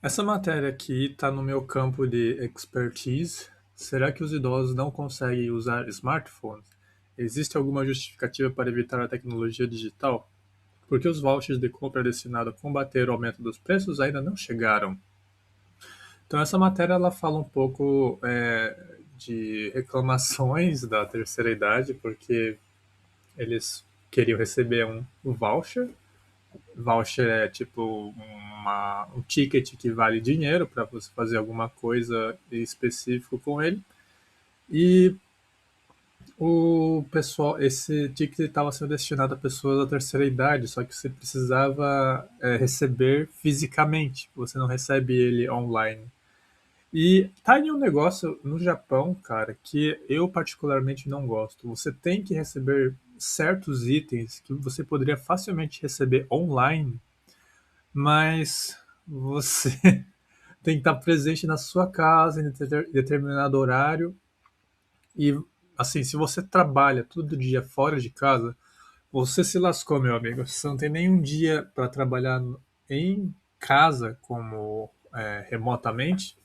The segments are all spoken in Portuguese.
Essa matéria aqui está no meu campo de expertise. Será que os idosos não conseguem usar smartphones? Existe alguma justificativa para evitar a tecnologia digital? Porque os vouchers de compra destinados a combater o aumento dos preços ainda não chegaram. Então essa matéria ela fala um pouco de reclamações da terceira idade, porque eles queriam receber um voucher. Voucher é tipo um ticket que vale dinheiro para você fazer alguma coisa específico com ele. E o pessoal, esse ticket estava sendo destinado a pessoas da terceira idade, só que você precisava receber fisicamente. Você não recebe ele online. E tá aí um negócio no Japão, cara, que eu particularmente não gosto. Você tem que receber certos itens que você poderia facilmente receber online, mas você tem que estar presente na sua casa em determinado horário. E, assim, se você trabalha todo dia fora de casa, você se lascou, meu amigo. Você não tem nenhum dia para trabalhar em casa como remotamente.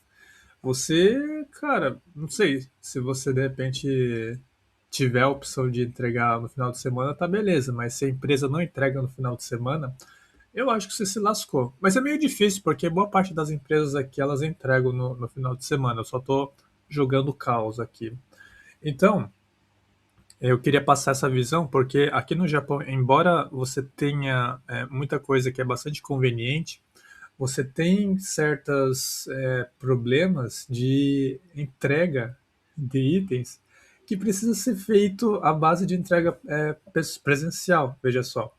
Você, cara, não sei, se você de repente tiver a opção de entregar no final de semana, tá beleza, mas se a empresa não entrega no final de semana, eu acho que você se lascou. Mas é meio difícil, porque boa parte das empresas aqui elas entregam no final de semana. Eu só tô jogando caos aqui. Então, eu queria passar essa visão, porque aqui no Japão, embora você tenha muita coisa que é bastante conveniente, você tem certos problemas de entrega de itens que precisa ser feito à base de entrega presencial. Veja só.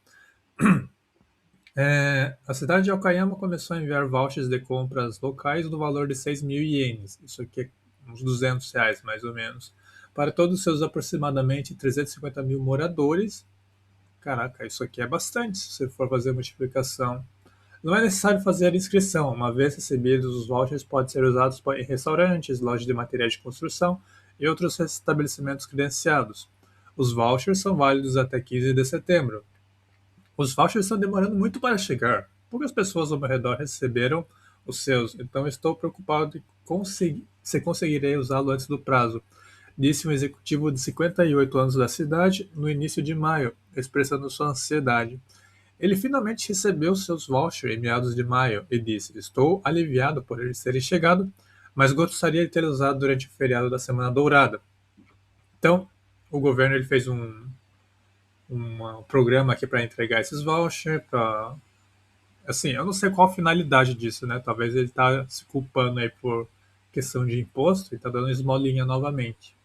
A cidade de Okayama começou a enviar vouchers de compras locais no valor de 6.000 ienes, isso aqui é uns R$ 200 mais ou menos, para todos os seus aproximadamente 350 mil moradores. Caraca, isso aqui é bastante se você for fazer a multiplicação. Não é necessário fazer a inscrição, uma vez recebidos os vouchers podem ser usados em restaurantes, lojas de materiais de construção e outros estabelecimentos credenciados. Os vouchers são válidos até 15 de setembro. Os vouchers estão demorando muito para chegar. Poucas pessoas ao meu redor receberam os seus, então estou preocupado em se conseguirei usá-lo antes do prazo, disse um executivo de 58 anos da cidade no início de maio, expressando sua ansiedade. Ele finalmente recebeu seus vouchers em meados de maio e disse: Estou aliviado por eles terem chegado, mas gostaria de ter usado durante o feriado da Semana Dourada. Então, o governo ele fez um programa aqui para entregar esses vouchers, para assim, eu não sei qual a finalidade disso, né? Talvez ele tá se culpando aí por questão de imposto e tá dando esmolinha novamente.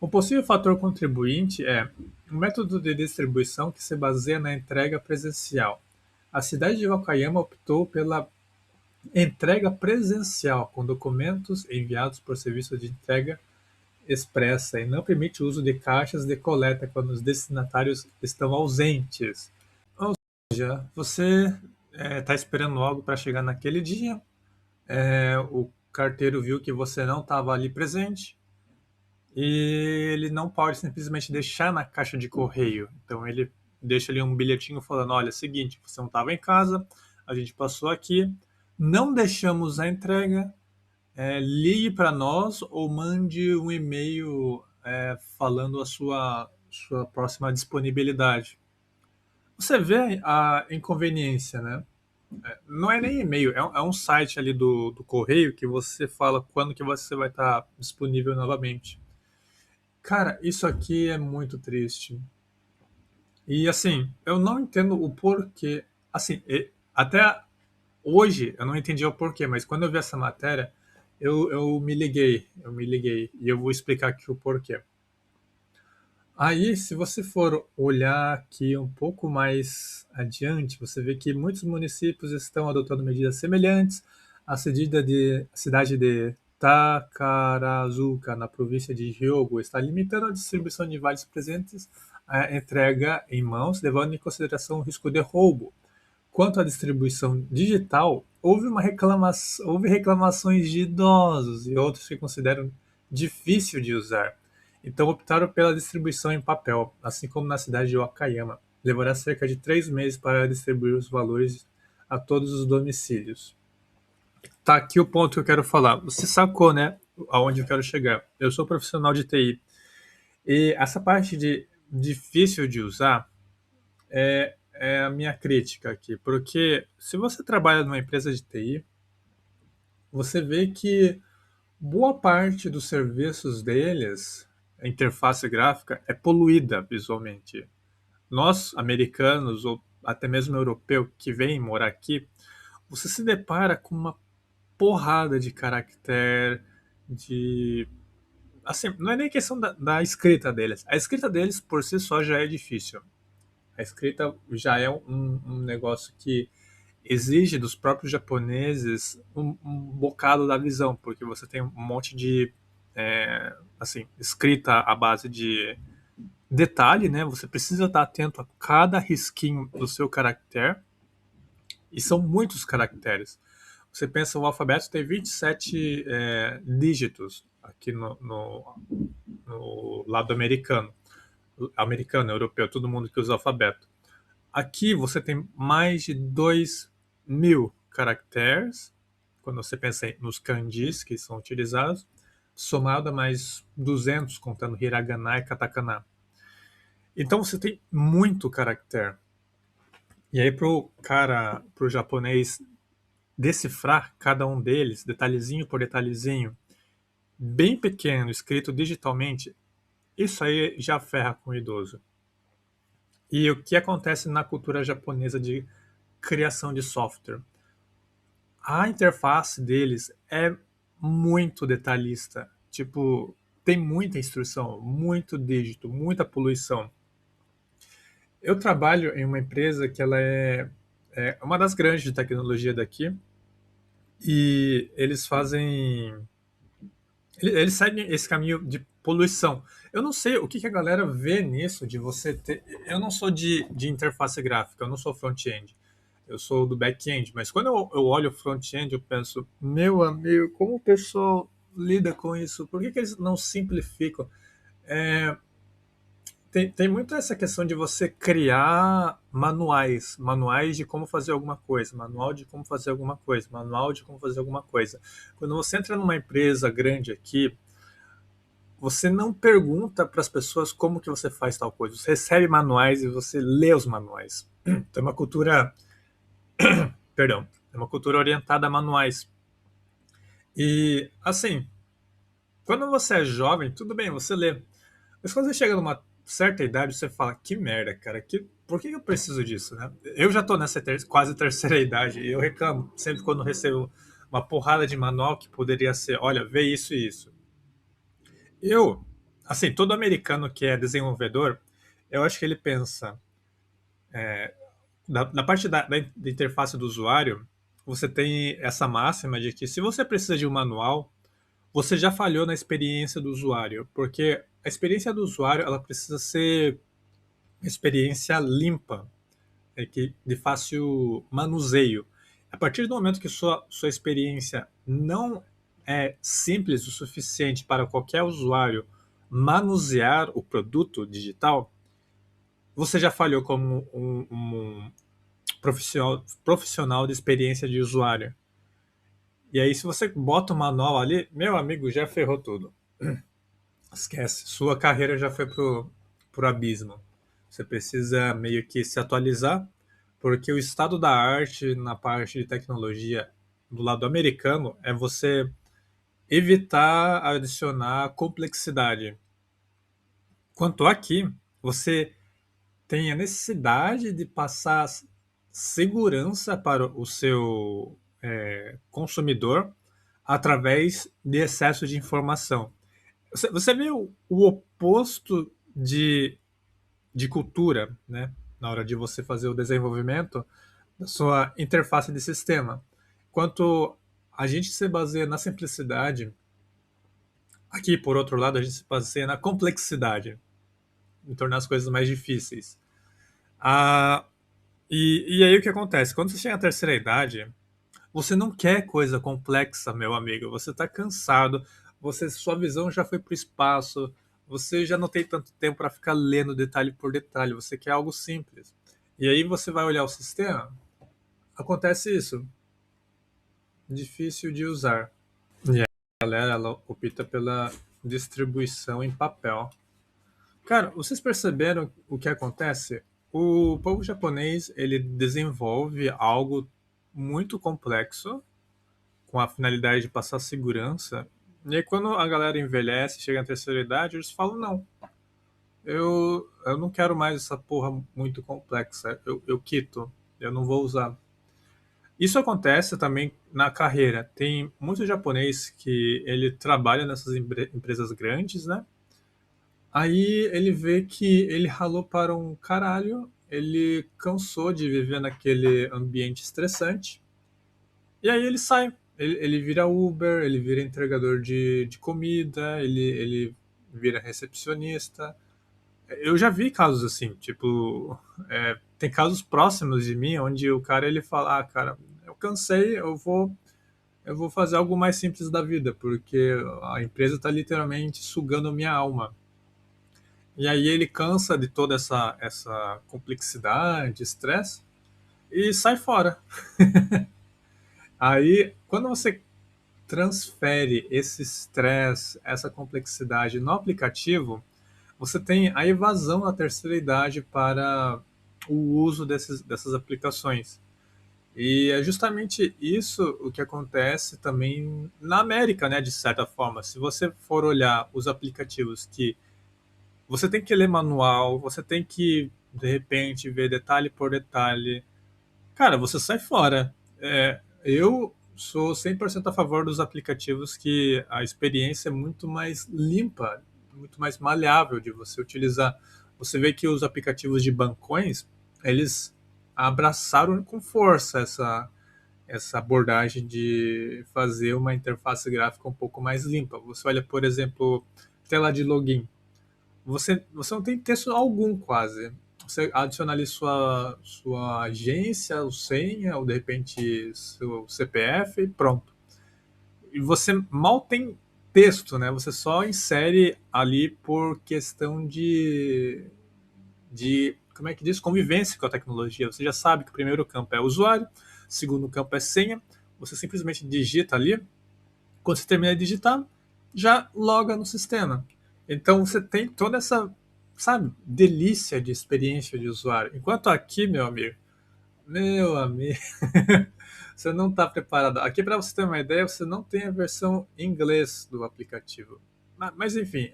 Um possível fator contribuinte é o método de distribuição que se baseia na entrega presencial. A cidade de Wakayama optou pela entrega presencial, com documentos enviados por serviço de entrega expressa e não permite o uso de caixas de coleta quando os destinatários estão ausentes. Ou seja, você está esperando algo para chegar naquele dia, o carteiro viu que você não estava ali presente e ele não pode simplesmente deixar na caixa de correio. Então ele deixa ali um bilhetinho falando: olha, é o seguinte, você não estava em casa, a gente passou aqui, não deixamos a entrega, ligue para nós ou mande um e-mail falando a sua próxima disponibilidade. Você vê a inconveniência, né? Não é nem e-mail, é um site ali do correio que você fala quando que você vai estar disponível novamente. Cara, isso aqui é muito triste. E assim, eu não entendo o porquê. Assim, até hoje eu não entendi o porquê, mas quando eu vi essa matéria, eu me liguei, e eu vou explicar aqui o porquê. Aí, se você for olhar aqui um pouco mais adiante, você vê que muitos municípios estão adotando medidas semelhantes. A cidade de Takarazuka, na província de Hyogo, está limitando a distribuição de vales presentes à entrega em mãos, levando em consideração o risco de roubo. Quanto à distribuição digital, houve reclamações de idosos e outros que consideram difícil de usar. Então optaram pela distribuição em papel, assim como na cidade de Wakayama. Levará cerca de 3 meses para distribuir os valores a todos os domicílios. Tá aqui o ponto que eu quero falar. Você sacou, né? Aonde eu quero chegar. Eu sou profissional de TI. E essa parte de difícil de usar é a minha crítica aqui. Porque se você trabalha numa empresa de TI, você vê que boa parte dos serviços deles, a interface gráfica, é poluída visualmente. Nós, americanos, ou até mesmo europeu que vem morar aqui, você se depara com uma porrada de caractere, de. Assim, não é nem questão da escrita deles. A escrita deles, por si só, já é difícil. A escrita já é um negócio que exige dos próprios japoneses um bocado da visão, porque você tem um monte de assim, escrita à base de detalhe, né? Você precisa estar atento a cada risquinho do seu caractere, e são muitos caracteres. Você pensa, o alfabeto tem 27 dígitos aqui no lado americano, europeu, todo mundo que usa o alfabeto. Aqui você tem mais de 2.000 caracteres, quando você pensa nos kanjis que são utilizados, somado a mais 200, contando hiragana e katakana. Então você tem muito caractere. E aí pro japonês decifrar cada um deles, detalhezinho por detalhezinho, bem pequeno, escrito digitalmente, isso aí já ferra com o idoso. E o que acontece na cultura japonesa de criação de software? A interface deles é muito detalhista. Tipo, tem muita instrução, muito dígito, muita poluição. Eu trabalho em uma empresa que ela é uma das grandes de tecnologia daqui, e eles fazem. Eles seguem esse caminho de poluição. Eu não sei o que, que a galera vê nisso de você ter. Eu não sou de interface gráfica, eu não sou front-end. Eu sou do back-end, mas quando eu olho o front-end, eu penso, meu amigo, como o pessoal lida com isso? Por que, que eles não simplificam? É, tem muito essa questão de você criar manuais de como fazer alguma coisa, manual de como fazer alguma coisa, manual de como fazer alguma coisa. Quando você entra numa empresa grande aqui, você não pergunta para as pessoas como que você faz tal coisa. Você recebe manuais e você lê os manuais. Então é uma cultura, perdão, é uma cultura orientada a manuais. E assim, quando você é jovem, tudo bem, você lê. Mas quando você chega numa certa idade, você fala, que merda, cara, por que eu preciso disso, né? Eu já tô nessa quase terceira idade e eu reclamo sempre quando recebo uma porrada de manual que poderia ser, olha, vê isso e isso. Eu, assim, todo americano que é desenvolvedor, eu acho que ele pensa, na parte da interface do usuário, você tem essa máxima de que se você precisa de um manual, você já falhou na experiência do usuário, porque a experiência do usuário ela precisa ser uma experiência limpa, de fácil manuseio. A partir do momento que sua experiência não é simples o suficiente para qualquer usuário manusear o produto digital, você já falhou como um profissional de experiência de usuário. E aí, se você bota o manual ali, meu amigo, já ferrou tudo. Esquece, sua carreira já foi pro abismo. Você precisa meio que se atualizar, porque o estado da arte na parte de tecnologia do lado americano é você evitar adicionar complexidade. Quanto aqui, você tem a necessidade de passar segurança para o seu consumidor através de excesso de informação. Você vê o oposto de cultura, né? Na hora de você fazer o desenvolvimento da sua interface de sistema. Enquanto a gente se baseia na simplicidade, aqui, por outro lado, a gente se baseia na complexidade, em tornar as coisas mais difíceis. Ah, e aí o que acontece? Quando você chega à terceira idade, você não quer coisa complexa, meu amigo. Você está cansado, sua visão já foi para o espaço, você já não tem tanto tempo para ficar lendo detalhe por detalhe. Você quer algo simples. E aí você vai olhar o sistema, acontece isso. difícil de usar. E a galera ela opta pela distribuição em papel. Cara, vocês perceberam o que acontece? O povo japonês ele desenvolve algo muito complexo com a finalidade de passar segurança. E aí quando a galera envelhece, chega na terceira idade, eles falam, não, eu não quero mais essa porra muito complexa. Eu quito, eu não vou usar. Isso acontece também na carreira. Tem muito japonês que ele trabalha nessas empresas grandes, né? Aí ele vê que ele ralou para um caralho, ele cansou de viver naquele ambiente estressante, e aí ele sai. Ele vira Uber, ele vira entregador de comida, ele vira recepcionista. Eu já vi casos assim, tipo, tem casos próximos de mim onde o cara ele fala, ah, cara, eu cansei, eu vou fazer algo mais simples da vida, porque a empresa está literalmente sugando minha alma. E aí ele cansa de toda essa complexidade, estresse, e sai fora. Aí, quando você transfere esse estresse, essa complexidade no aplicativo, você tem a evasão da terceira idade para o uso dessas aplicações. E é justamente isso o que acontece também na América, né, de certa forma. Se você for olhar os aplicativos que você tem que ler manual, você tem que, de repente, ver detalhe por detalhe, cara, você sai fora. Eu sou 100% a favor dos aplicativos que a experiência é muito mais limpa, muito mais maleável de você utilizar. Você vê que os aplicativos de bancões, eles abraçaram com força essa abordagem de fazer uma interface gráfica um pouco mais limpa. Você olha, por exemplo, tela de login. Você não tem texto algum quase. Você adiciona ali sua agência, o senha, ou de repente seu CPF e pronto. E você mal tem texto, né? Você só insere ali por questão de como é que diz? Convivência com a tecnologia. Você já sabe que o primeiro campo é usuário, o segundo campo é senha. Você simplesmente digita ali. Quando você termina de digitar, já loga no sistema. Então você tem toda essa, sabe, delícia de experiência de usuário. Enquanto aqui, meu amigo, você não está preparado. Aqui, para você ter uma ideia, você não tem a versão em inglês do aplicativo. Mas enfim,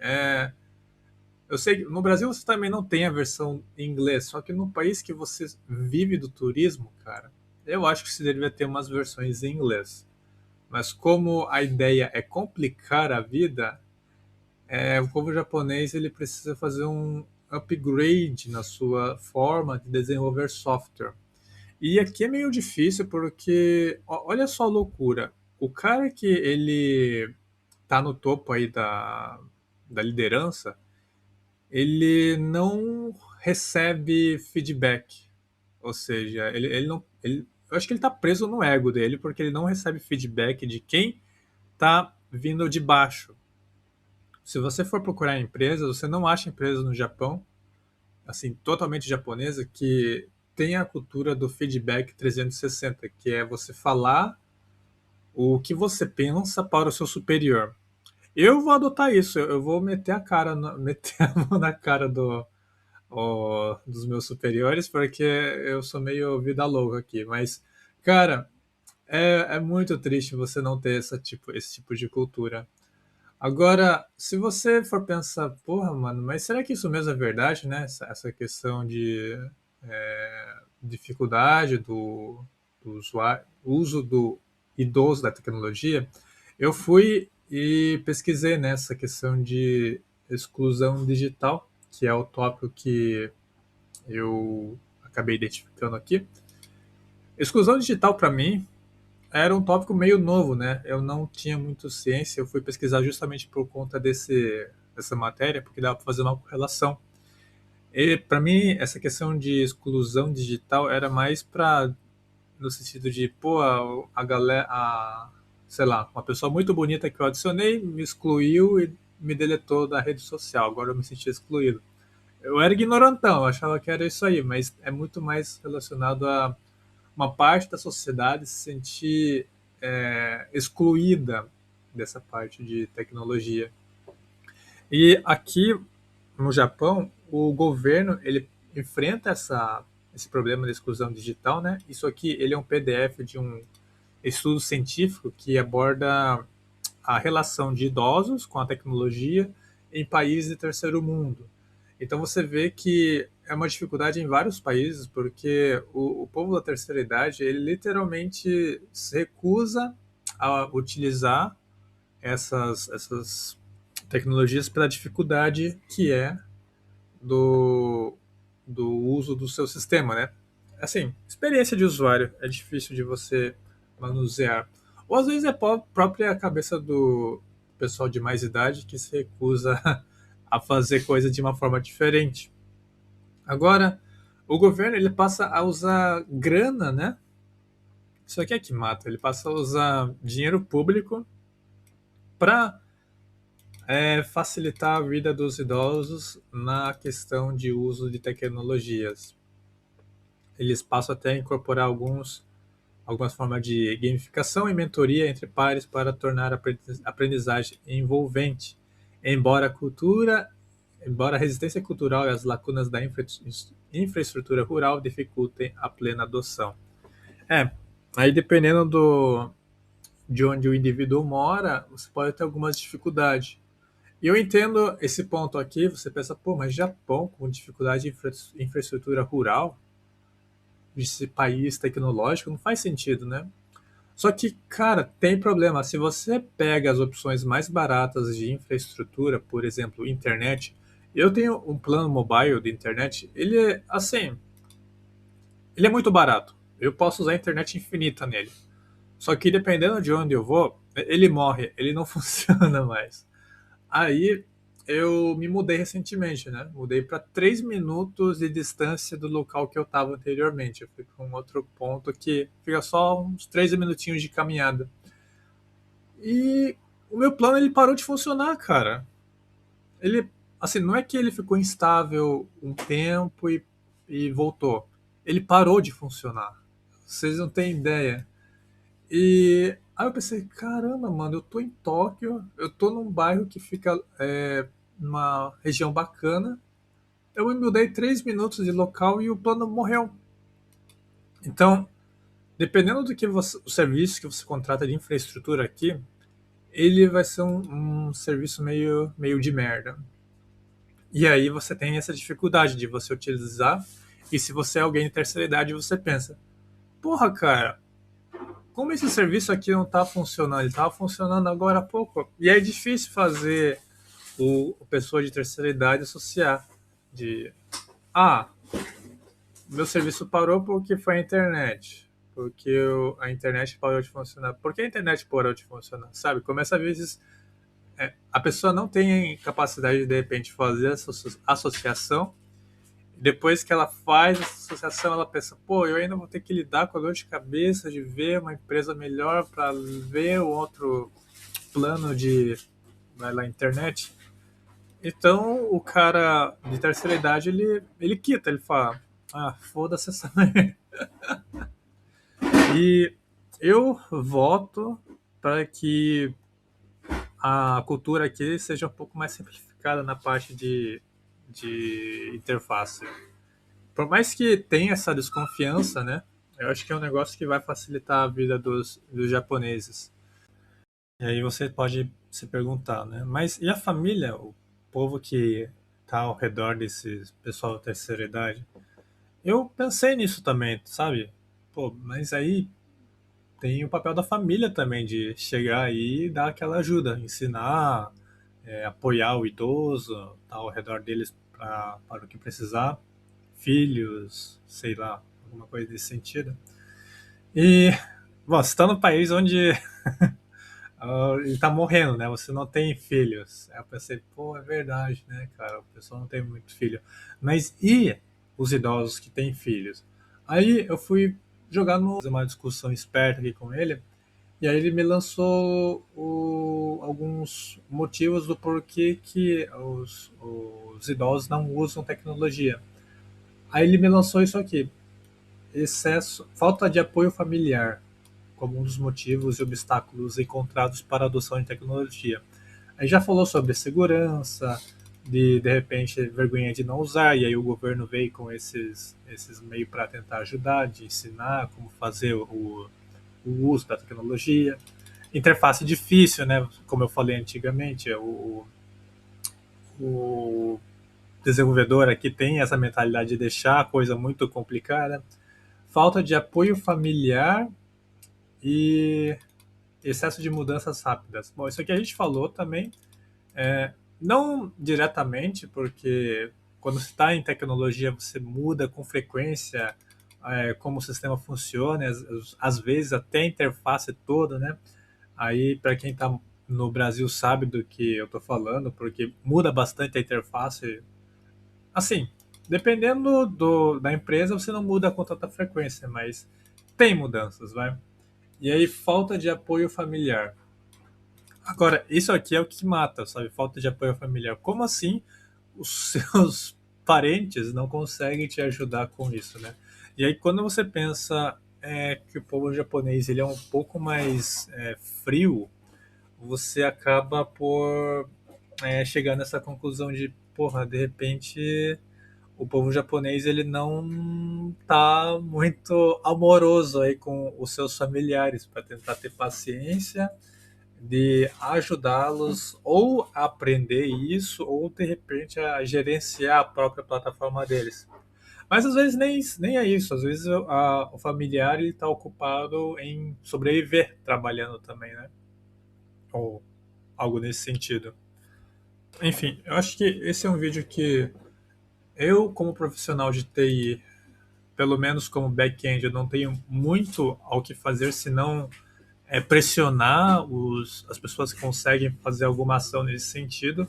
eu sei que no Brasil você também não tem a versão em inglês, só que no país que você vive do turismo, cara, eu acho que você deveria ter umas versões em inglês. Mas como a ideia é complicar a vida, o povo japonês ele precisa fazer um upgrade na sua forma de desenvolver software. E aqui é meio difícil porque, olha só a loucura. O cara que ele tá no topo aí da liderança, ele não recebe feedback. Ou seja, ele não. Eu acho que ele tá preso no ego dele porque ele não recebe feedback de quem tá vindo de baixo. Se você for procurar empresas, você não acha empresa no Japão, assim, totalmente japonesa, que tem a cultura do feedback 360, que é você falar o que você pensa para o seu superior. Eu vou adotar isso, eu vou meter a cara, meter a mão na cara dos meus superiores, porque eu sou meio vida louca aqui. Mas, cara, é muito triste você não ter esse tipo de cultura. Agora, se você for pensar, porra, mano, mas será que isso mesmo é verdade, né? Essa questão de dificuldade do usuário, uso do idoso da tecnologia, eu fui e pesquisei nessa questão de exclusão digital, que é o tópico que eu acabei identificando aqui. Exclusão digital, para mim, era um tópico meio novo, né? Eu não tinha muito ciência, eu fui pesquisar justamente por conta dessa matéria, porque dava para fazer uma correlação. E para mim, essa questão de exclusão digital era mais para no sentido de, pô, a galera, sei lá, uma pessoa muito bonita que eu adicionei me excluiu e me deletou da rede social. Agora eu me senti excluído. Eu era ignorantão, eu achava que era isso aí, mas é muito mais relacionado a uma parte da sociedade se sentir excluída dessa parte de tecnologia. E aqui no Japão, o governo ele enfrenta esse problema da exclusão digital, né? Isso aqui ele é um PDF de um estudo científico que aborda a relação de idosos com a tecnologia em países de terceiro mundo. Então você vê que é uma dificuldade em vários países, porque o povo da terceira idade, ele literalmente se recusa a utilizar essas tecnologias pela dificuldade que é do, do uso do seu sistema, né? Assim, experiência de usuário é difícil de você manusear. Ou às vezes é a própria cabeça do pessoal de mais idade que se recusa a fazer coisa de uma forma diferente. Agora, o governo ele passa a usar grana, né? Isso aqui é que mata. Ele passa a usar dinheiro público para facilitar a vida dos idosos na questão de uso de tecnologias. Eles passam até a incorporar algumas formas de gamificação e mentoria entre pares para tornar a aprendizagem envolvente. Embora a cultura, embora a resistência cultural e as lacunas da infraestrutura rural dificultem a plena adoção. É, aí dependendo de onde o indivíduo mora, você pode ter algumas dificuldades. E eu entendo esse ponto aqui, você pensa, pô, mas Japão com dificuldade de infraestrutura rural, desse país tecnológico, não faz sentido, né? Só que, cara, tem problema. Se você pega as opções mais baratas de infraestrutura, por exemplo, internet, eu tenho um plano mobile de internet, ele é assim, ele é muito barato. Eu posso usar a internet infinita nele. Só que dependendo de onde eu vou, ele morre, ele não funciona mais. Aí eu me mudei recentemente, né? Mudei para 3 minutos de distância do local que eu estava anteriormente. Eu fui para um outro ponto que fica só uns 13 minutinhos de caminhada. E o meu plano ele parou de funcionar, cara. Ele, assim, não é que ele ficou instável um tempo e voltou. Ele parou de funcionar. Vocês não têm ideia. E aí eu pensei, caramba, mano, eu tô em Tóquio, eu tô num bairro que fica numa região bacana. Eu me mudei 3 minutos de local e o plano morreu. Então, dependendo do que o serviço que você contrata de infraestrutura aqui, ele vai ser um serviço meio de merda. E aí você tem essa dificuldade de você utilizar. E se você é alguém de terceira idade, você pensa, porra, cara, como esse serviço aqui não está funcionando, ele estava funcionando agora há pouco. E é difícil fazer o pessoa de terceira idade associar de ah, meu serviço parou porque foi a internet. Porque a internet parou de funcionar. Por que a internet parou de funcionar? Sabe? Começa às vezes. A pessoa não tem capacidade de repente fazer essa associação. Depois que ela faz essa associação, ela pensa, pô, eu ainda vou ter que lidar com a dor de cabeça de ver uma empresa melhor para ver o outro plano de vai lá, internet. Então, o cara de terceira idade, ele quita, ele fala, ah, foda-se essa merda. E eu voto para que a cultura aqui seja um pouco mais simplificada na parte de interface. Por mais que tenha essa desconfiança, né? Eu acho que é um negócio que vai facilitar a vida dos japoneses. E aí você pode se perguntar, né? Mas e a família, o povo que está ao redor desse pessoal da terceira idade? Eu pensei nisso também, sabe? Pô, mas aí tem o papel da família também de chegar aí e dar aquela ajuda, ensinar, apoiar o idoso, estar ao redor deles para o que precisar, filhos, sei lá, alguma coisa desse sentido. E, bom, você está num país onde ele tá morrendo, né? Você não tem filhos. Aí eu pensei, pô, é verdade, né, cara? O pessoal não tem muito filho. Mas e os idosos que têm filhos? Aí eu fui jogar uma discussão esperta aqui com ele, e aí ele me lançou alguns motivos do porquê que os idosos não usam tecnologia. Aí ele me lançou isso aqui: excesso, falta de apoio familiar. como um dos motivos e obstáculos encontrados para a adoção de tecnologia. A gente já falou sobre segurança, de repente, vergonha de não usar, e aí o governo veio com esses meios para tentar ajudar, de ensinar como fazer o uso da tecnologia. Interface difícil, né? Como eu falei antigamente, o desenvolvedor aqui tem essa mentalidade de deixar a coisa muito complicada. Falta de apoio familiar e excesso de mudanças rápidas. Bom, isso aqui a gente falou também, não diretamente, porque quando você está em tecnologia você muda com frequência como o sistema funciona, às vezes até a interface toda, né? Aí, para quem está no Brasil sabe do que eu estou falando, porque muda bastante a interface. Assim, dependendo da empresa, você não muda com tanta frequência, mas tem mudanças, vai. E aí, falta de apoio familiar. Agora, isso aqui é o que mata, sabe? Falta de apoio familiar. Como assim os seus parentes não conseguem te ajudar com isso, né? E aí, quando você pensa que o povo japonês ele é um pouco mais frio, você acaba por chegar nessa conclusão de, porra, de repente o povo japonês ele não tá muito amoroso aí com os seus familiares para tentar ter paciência de ajudá-los ou a aprender isso ou de repente a gerenciar a própria plataforma deles. Mas às vezes nem é isso, às vezes o familiar está ocupado em sobreviver trabalhando também, né? Ou algo nesse sentido. Enfim, eu acho que esse é um vídeo que eu, como profissional de TI, pelo menos como back-end, eu não tenho muito ao que fazer senão pressionar as pessoas que conseguem fazer alguma ação nesse sentido.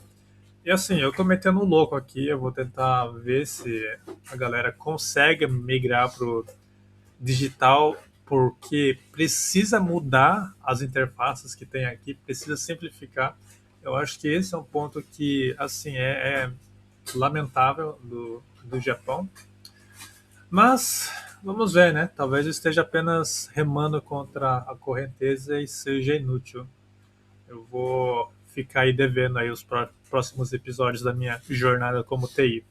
E assim, eu tô metendo um louco aqui, eu vou tentar ver se a galera consegue migrar pro digital, porque precisa mudar as interfaces que tem aqui, precisa simplificar. Eu acho que esse é um ponto que, assim, é lamentável do Japão. Mas vamos ver, né? Talvez eu esteja apenas remando contra a correnteza e seja inútil. Eu vou ficar aí devendo aí os próximos episódios da minha jornada como TI.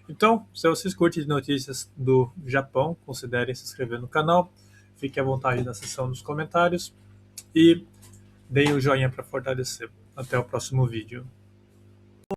Então, se vocês curtem notícias do Japão, considerem se inscrever no canal. Fique à vontade na seção dos comentários e deem o joinha para fortalecer. Até o próximo vídeo.